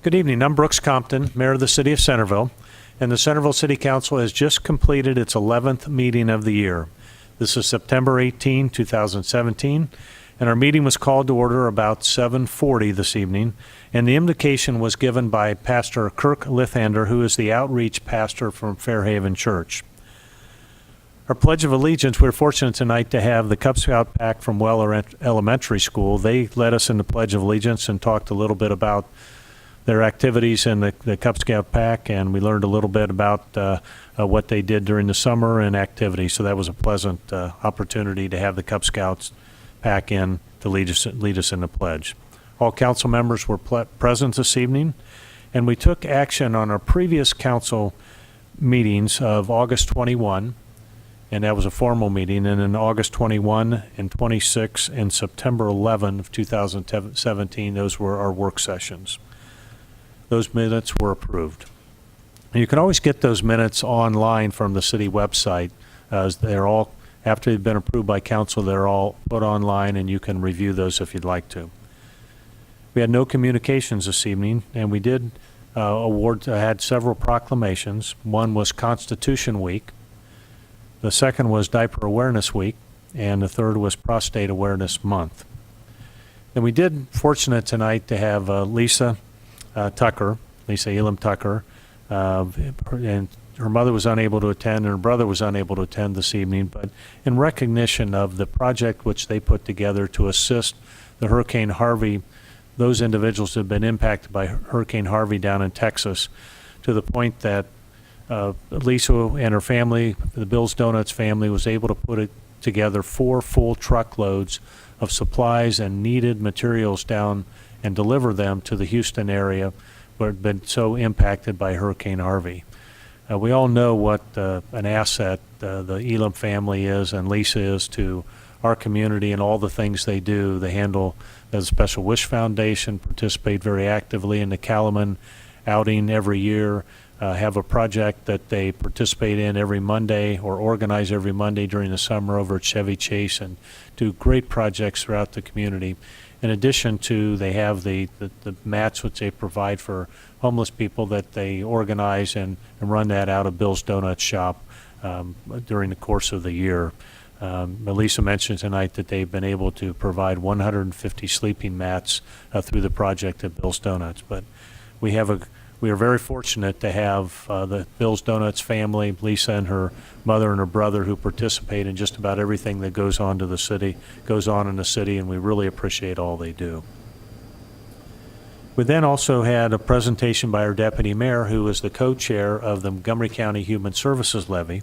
Good evening. I'm Brooks Compton, Mayor of the City of Centerville, and the Centerville City Council has just completed its 11th meeting of the year. This is September 18, 2017, and our meeting was called to order about 7:40 this evening, and the invocation was given by Pastor Kirk Lithander, who is the outreach pastor from Fairhaven Church. Our Pledge of Allegiance, we're fortunate tonight to have the Cub Scout pack from Weller Elementary School. They led us in the Pledge of Allegiance and talked a little bit about their activities in the Cub Scout pack, and we learned a little bit about what they did during the summer and activities. So that was a pleasant opportunity to have the Cub Scouts pack in to lead us in the pledge. All council members were present this evening, and we took action on our previous council meetings of August 21, and that was a formal meeting, and then August 21 and 26 and September 11 of 2017, those were our work sessions. Those minutes were approved. And you can always get those minutes online from the city website. They're all, after they've been approved by council, they're all put online, and you can review those if you'd like to. We had no communications this evening, and we did had several proclamations. One was Constitution Week. The second was Diaper Awareness Week, and the third was Prostate Awareness Month. And we did, fortunate tonight to have Lisa Elam Tucker, and her mother was unable to attend, and her brother was unable to attend this evening, but in recognition of the project which they put together to assist the Hurricane Harvey, those individuals have been impacted by Hurricane Harvey down in Texas, to the point that Lisa and her family, the Bill's Donuts family, was able to put together 4 full truckloads of supplies and needed materials down and deliver them to the Houston area where it had been so impacted by Hurricane Harvey. We all know what an asset the Elam family is and Lisa is to our community and all the things they do. They handle the Special Wish Foundation, participate very actively in the Calumet outing every year, have a project that they participate in every Monday or organize every Monday during the summer over at Chevy Chase, and do great projects throughout the community. In addition to, they have the mats which they provide for homeless people that they organize and run that out of Bill's Donuts shop during the course of the year. Melissa mentioned tonight that they've been able to provide 150 sleeping mats through the project at Bill's Donuts. But we are very fortunate to have the Bill's Donuts family, Lisa and her mother and her brother, who participate in just about everything that goes on in the city, and we really appreciate all they do. We then also had a presentation by our Deputy Mayor, who is the co-chair of the Montgomery County Human Services Levy.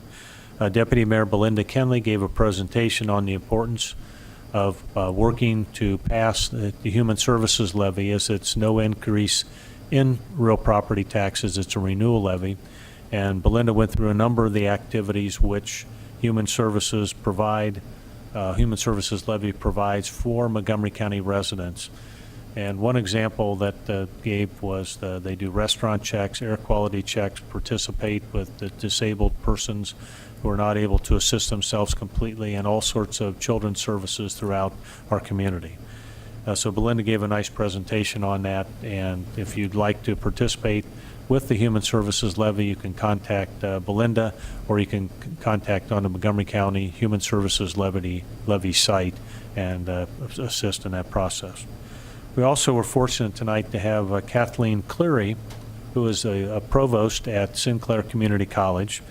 Deputy Mayor Belinda Kenley gave a presentation on the importance of working to pass the Human Services Levy, as it's no increase in real property taxes, it's a renewal levy. And Belinda went through a number of the activities which Human Services Levy provides for Montgomery County residents. And one example that gave was they do restaurant checks, air quality checks, participate with the disabled persons who are not able to assist themselves completely, and all sorts of children's services throughout our community. So Belinda gave a nice presentation on that, and if you'd like to participate with the Human Services Levy, you can contact Belinda, or you can contact on the Montgomery County Human Services Levy site and assist in that process. We also were fortunate tonight to have Kathleen Cleary, who is a provost at Sinclair Community College,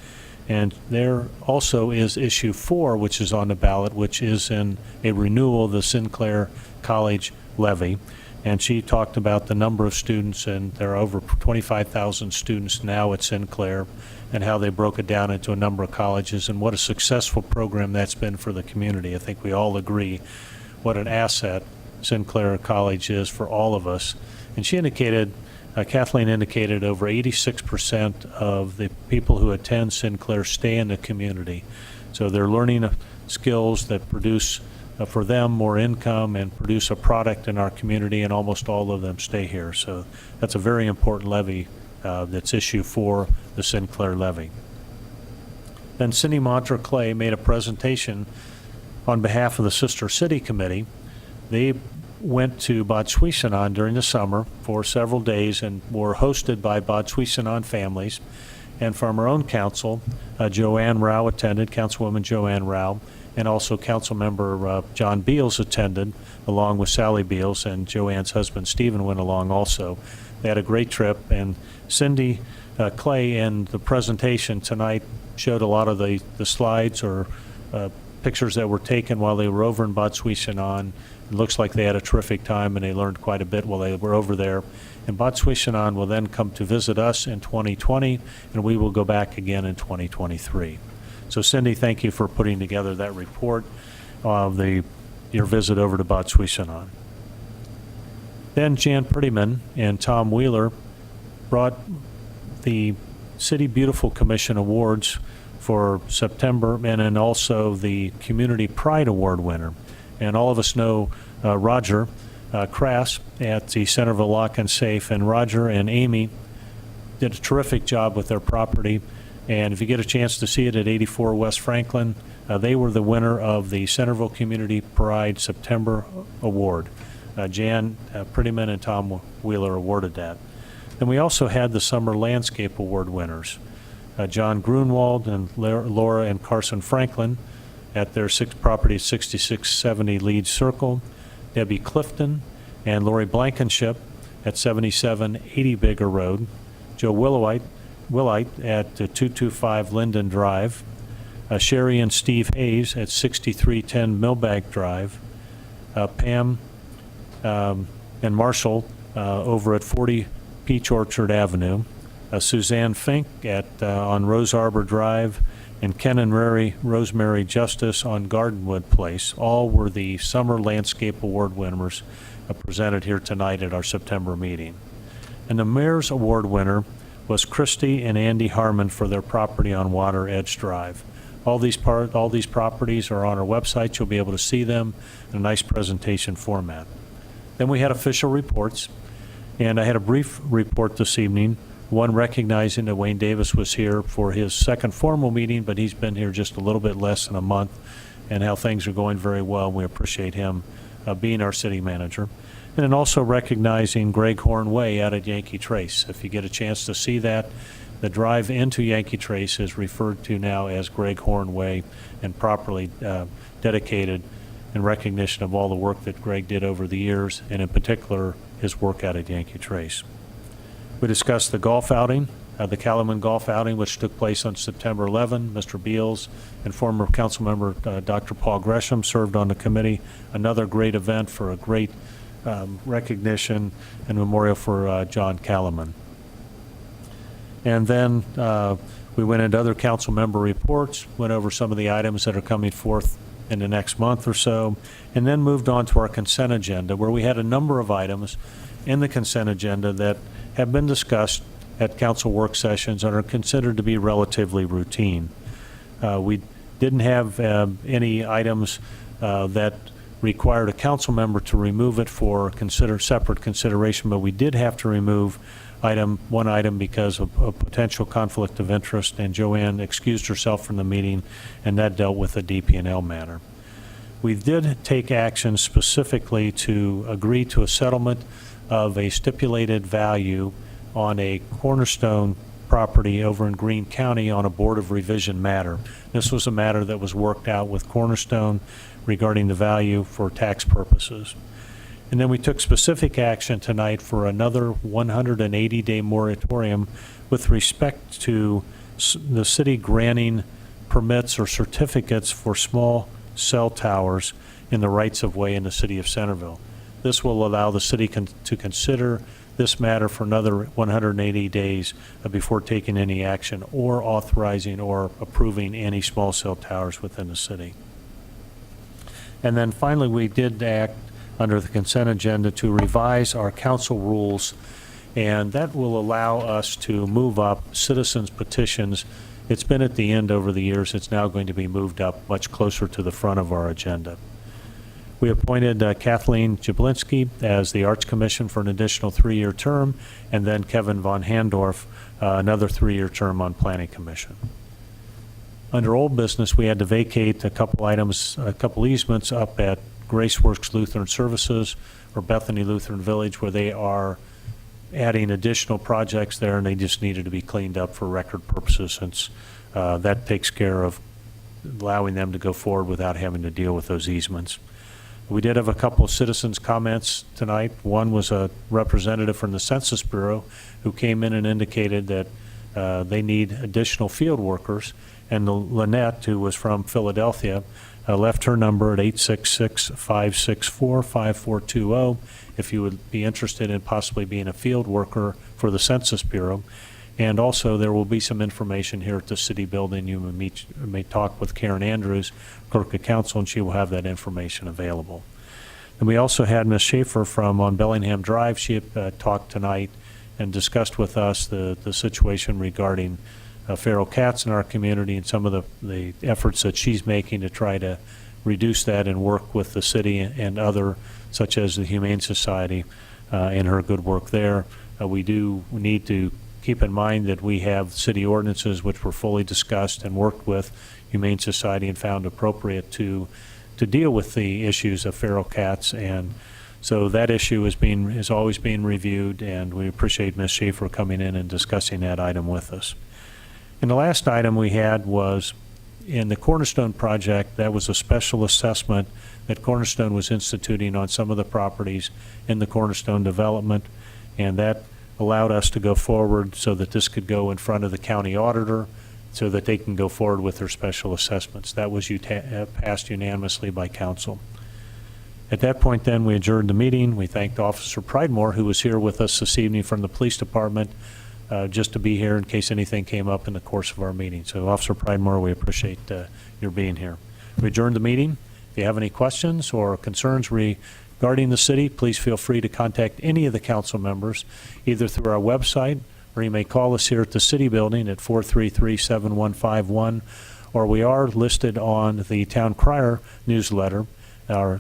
and there also is issue 4, which is on the ballot, which is in a renewal of the Sinclair College levy. And she talked about the number of students, and there are over 25,000 students now at Sinclair, and how they broke it down into a number of colleges, and what a successful program that's been for the community. I think we all agree what an asset Sinclair College is for all of us. And she indicated, Kathleen indicated, over 86% of the people who attend Sinclair stay in the community. So they're learning skills that produce for them more income and produce a product in our community, and almost all of them stay here. So that's a very important levy that's issue 4, the Sinclair levy. Then Cindy Montreux-Clay made a presentation on behalf of the Sister City Committee. They went to Bad Suisenan during the summer for several days and were hosted by Bad Suisenan families. And from our own council, Joanne Rao attended, Councilwoman Joanne Rao, and also Councilmember John Beals attended, along with Sally Beals, and Joanne's husband Stephen went along also. They had a great trip, and Cindy Clay in the presentation tonight showed a lot of the slides or pictures that were taken while they were over in Bad Suisenan. It looks like they had a terrific time, and they learned quite a bit while they were over there. And Bad Suisenan will then come to visit us in 2020, and we will go back again in 2023. So Cindy, thank you for putting together that report of your visit over to Bad Suisenan. Then Jan Prettyman and Tom Wheeler brought the City Beautiful Commission Awards for September, and then also the Community Pride Award winner. And all of us know Roger Crass at the Centerville Lock and Safe, and Roger and Amy did a terrific job with their property. And if you get a chance to see it at 84 West Franklin, they were the winner of the Centerville Community Pride September Award. Jan Prettyman and Tom Wheeler awarded that. Then we also had the Summer Landscape Award winners. John Grunwald and Laura and Carson Franklin at their property 6670 Leeds Circle. Debbie Clifton and Lori Blankenship at 7780 Bigger Road. Joe Willite at 225 Linden Drive. Sherry and Steve Hayes at 6310 Millbank Drive. Pam and Marshall over at 40 Peach Orchard Avenue. Suzanne Fink on Rose Arbor Drive, and Ken and Rosemary Justice on Gardenwood Place. All were the Summer Landscape Award winners presented here tonight at our September meeting. And the Mayor's Award winner was Christy and Andy Harmon for their property on Water Edge Drive. All these properties are on our website. You'll be able to see them in a nice presentation format. Then we had official reports, and I had a brief report this evening, one recognizing that Wayne Davis was here for his second formal meeting, but he's been here just a little bit less than a month, and how things are going very well. We appreciate him being our city manager. And then also recognizing Greg Horn Way out at Yankee Trace. If you get a chance to see that, the drive into Yankee Trace is referred to now as Greg Horn Way, and properly dedicated in recognition of all the work that Greg did over the years, and in particular his work out at Yankee Trace. We discussed the golf outing, the Calumet Golf outing, which took place on September 11. Mr. Beals and former council member Dr. Paul Gresham served on the committee. Another great event for a great recognition and memorial for John Calumet. And then we went into other council member reports, went over some of the items that are coming forth in the next month or so, and then moved on to our consent agenda, where we had a number of items in the consent agenda that have been discussed at council work sessions and are considered to be relatively routine. We didn't have any items that required a council member to remove it for separate consideration, but we did have to remove one item because of a potential conflict of interest, and Joanne excused herself from the meeting, and that dealt with the DP&L matter. We did take action specifically to agree to a settlement of a stipulated value on a Cornerstone property over in Greene County on a Board of Revision matter. This was a matter that was worked out with Cornerstone regarding the value for tax purposes. And then we took specific action tonight for another 180-day moratorium with respect to the city granting permits or certificates for small cell towers in the rights-of-way in the city of Centerville. This will allow the city to consider this matter for another 180 days before taking any action or authorizing or approving any small cell towers within the city. And then finally, we did act under the consent agenda to revise our council rules, and that will allow us to move up citizens' petitions. It's been at the end over the years. It's now going to be moved up much closer to the front of our agenda. We appointed Kathleen Jablinski as the Arts Commission for an additional 3-year term, and then Kevin Von Handorf, another 3-year term on Planning Commission. Under old business, we had to vacate a couple items, a couple easements up at Graceworks Lutheran Services or Bethany Lutheran Village, where they are adding additional projects there, and they just needed to be cleaned up for record purposes, since that takes care of allowing them to go forward without having to deal with those easements. We did have a couple of citizens' comments tonight. One was a representative from the Census Bureau who came in and indicated that they need additional field workers, and Lynette, who was from Philadelphia, left her number at 866-564-5420 if you would be interested in possibly being a field worker for the Census Bureau. And also, there will be some information here at the city building. You may talk with Karen Andrews, clerk of council, and she will have that information available. And we also had Ms. Schaefer from on Bellingham Drive. She talked tonight and discussed with us the situation regarding feral cats in our community and some of the efforts that she's making to try to reduce that and work with the city and other, such as the Humane Society, and her good work there. We need to keep in mind that we have city ordinances which were fully discussed and worked with Humane Society and found appropriate to deal with the issues of feral cats, and so that issue is always being reviewed, and we appreciate Ms. Schaefer coming in and discussing that item with us. And the last item we had was in the Cornerstone project. That was a special assessment that Cornerstone was instituting on some of the properties in the Cornerstone development, and that allowed us to go forward so that this could go in front of the county auditor so that they can go forward with their special assessments. That was passed unanimously by council. At that point then, we adjourned the meeting. We thanked Officer Pridemore, who was here with us this evening from the police department, just to be here in case anything came up in the course of our meeting. So Officer Pridemore, we appreciate your being here. We adjourned the meeting. If you have any questions or concerns regarding the city, please feel free to contact any of the council members, either through our website, or you may call us here at the city building at 433-7151, or we are listed on the Town Crier newsletter, our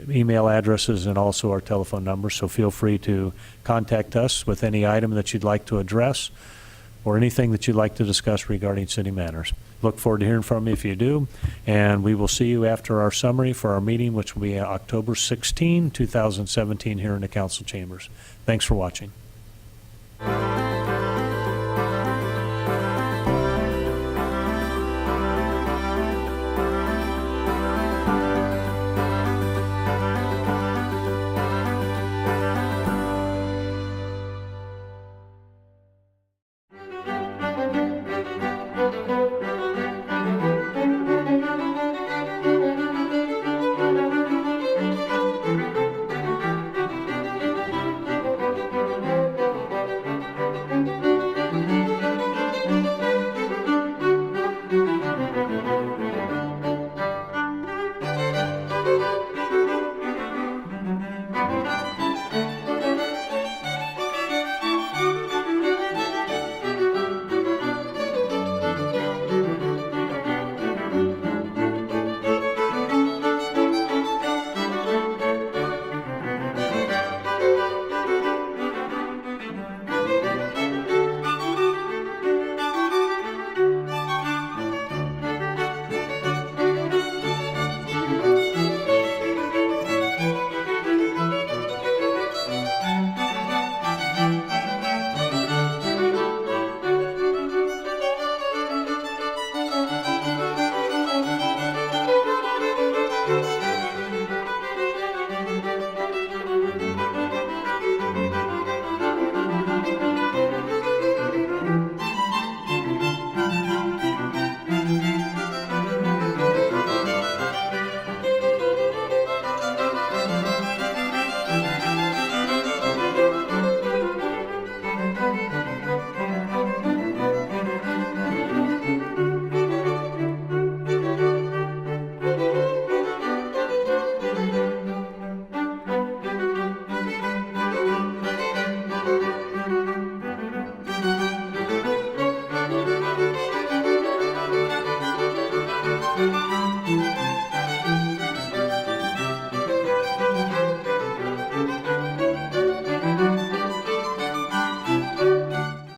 email addresses and also our telephone numbers, so feel free to contact us with any item that you'd like to address or anything that you'd like to discuss regarding city matters. Look forward to hearing from you if you do, and we will see you after our summary for our meeting, which will be October 16, 2017 here in the council chambers. Thanks for watching.